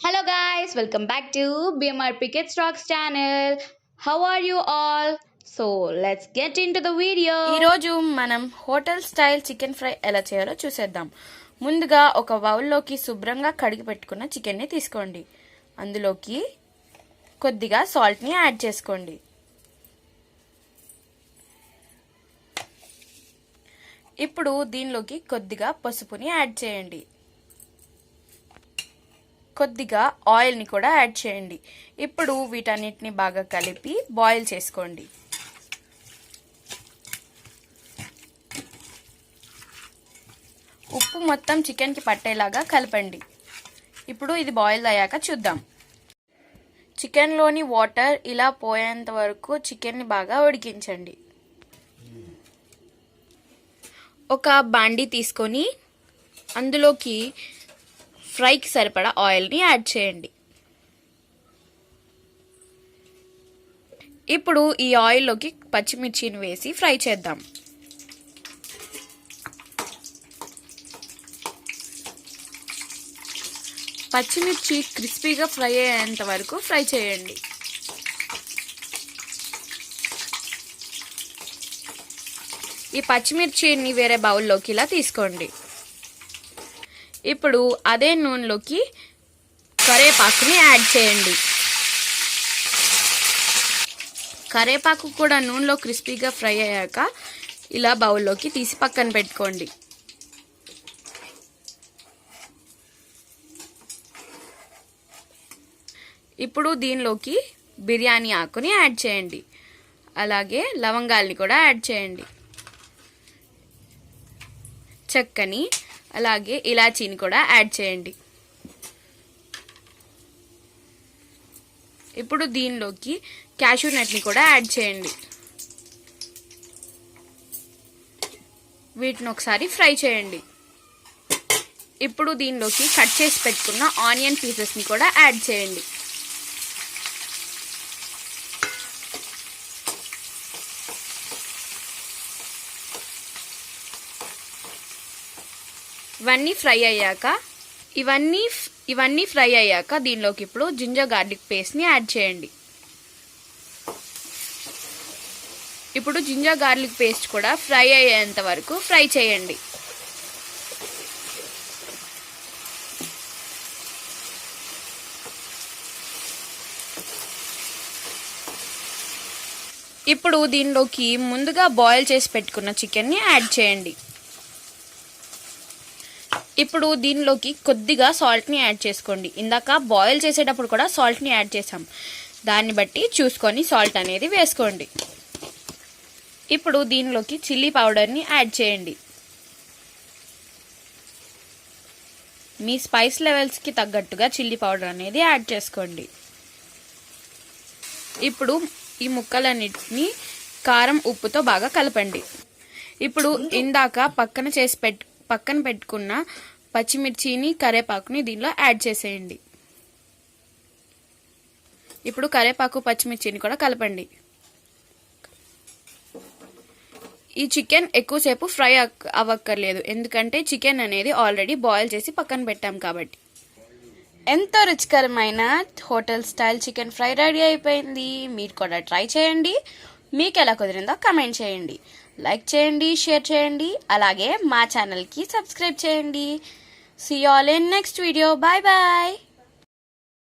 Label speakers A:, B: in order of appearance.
A: Hello guys, welcome back to BMRPkids Rocks channel. How are you all? So let's get into the video.
B: ఈ రోజు మనం hotel style chicken fry ఎలా చేయాలో చూసేద్దాం. ముందుగా ఒక బౌల్లోకి శుభ్రంగా కడిగి పెట్టుకున్న చికెన్ ని తీసుకోండి. అందులోకి కొద్దిగా సాల్ట్ ని యాడ్ చేసుకోండి. ఇప్పుడు దీనిలోకి కొద్దిగా పసుపుని యాడ్ చేయండి. కొద్దిగా ఆయిల్ ని కూడా యాడ్ చేయండి. ఇప్పుడు వీటన్నిటిని బాగా కలిపి బాయిల్ చేసుకోండి. ఉప్పు మొత్తం చికెన్ కి పట్టేలాగా కలపండి. ఇప్పుడు ఇది బాయిల్ అయ్యాక చూద్దాం. చికెన్ లోని వాటర్ ఇలా పోయేంత వరకు చికెన్ ని బాగా ఉడికించండి. ఒక బాండీ తీసుకొని అందులోకి ఫ్రైకి సరిపడా ఆయిల్ని యాడ్ చేయండి. ఇప్పుడు ఈ ఆయిల్లోకి పచ్చిమిర్చిని వేసి ఫ్రై చేద్దాం. పచ్చిమిర్చి క్రిస్పీగా ఫ్రై అయ్యేంత వరకు ఫ్రై చేయండి. ఈ పచ్చిమిర్చిని వేరే బౌల్లోకి ఇలా తీసుకోండి. ఇప్పుడు అదే నూనెలోకి కరివేపాకుని యాడ్ చేయండి. కరివేపాకు కూడా నూనెలో క్రిస్పీగా ఫ్రై అయ్యాక ఇలా బౌల్లోకి తీసి పక్కన పెట్టుకోండి. ఇప్పుడు దీనిలోకి బిర్యానీ ఆకుని యాడ్ చేయండి. అలాగే లవంగాల్ని కూడా యాడ్ చేయండి. చెక్కని అలాగే ఇలాచీని కూడా యాడ్ చేయండి. ఇప్పుడు దీనిలోకి క్యాషూ నట్ని కూడా యాడ్ చేయండి. వీటిని ఒకసారి ఫ్రై చేయండి. ఇప్పుడు దీనిలోకి కట్ చేసి పెట్టుకున్న ఆనియన్ పీసెస్ని కూడా యాడ్ చేయండి. ఇవన్నీ ఫ్రై అయ్యాక దీనిలోకి ఇప్పుడు జింజర్ గార్లిక్ పేస్ట్ని యాడ్ చేయండి. ఇప్పుడు జింజర్ గార్లిక్ పేస్ట్ కూడా ఫ్రై అయ్యేంత వరకు ఫ్రై చేయండి. ఇప్పుడు దీనిలోకి ముందుగా బాయిల్ చేసి పెట్టుకున్న చికెన్ని యాడ్ చేయండి. ఇప్పుడు దీనిలోకి కొద్దిగా సాల్ట్ని యాడ్ చేసుకోండి. ఇందాక బాయిల్ చేసేటప్పుడు కూడా సాల్ట్ని యాడ్ చేసాం. దాన్ని బట్టి చూసుకొని సాల్ట్ అనేది వేసుకోండి. ఇప్పుడు దీనిలోకి చిల్లీ పౌడర్ని యాడ్ చేయండి. మీ స్పైస్ లెవెల్స్కి తగ్గట్టుగా చిల్లీ పౌడర్ అనేది యాడ్ చేసుకోండి. ఇప్పుడు ఈ ముక్కలన్నిటిని కారం ఉప్పుతో బాగా కలపండి. ఇప్పుడు ఇందాక పక్కన పెట్టుకున్న పచ్చిమిర్చిని కరివేపాకుని దీనిలో యాడ్ చేసేయండి. ఇప్పుడు కరివేపాకు పచ్చిమిర్చిని కూడా కలపండి. ఈ చికెన్ ఎక్కువసేపు ఫ్రై అవ్వక్కర్లేదు, ఎందుకంటే చికెన్ అనేది ఆల్రెడీ బాయిల్ చేసి పక్కన పెట్టాం కాబట్టి. ఎంతో రుచికరమైన hotel style chicken fry ready అయిపోయింది. మీరు కూడా ట్రై చేయండి. మీకు ఎలా కుదిరిందో కమెంట్ చేయండి, లైక్ చేయండి, షేర్ చేయండి. అలాగే మా ఛానల్కి సబ్స్క్రైబ్ చేయండి. See you all in next video. Bye bye.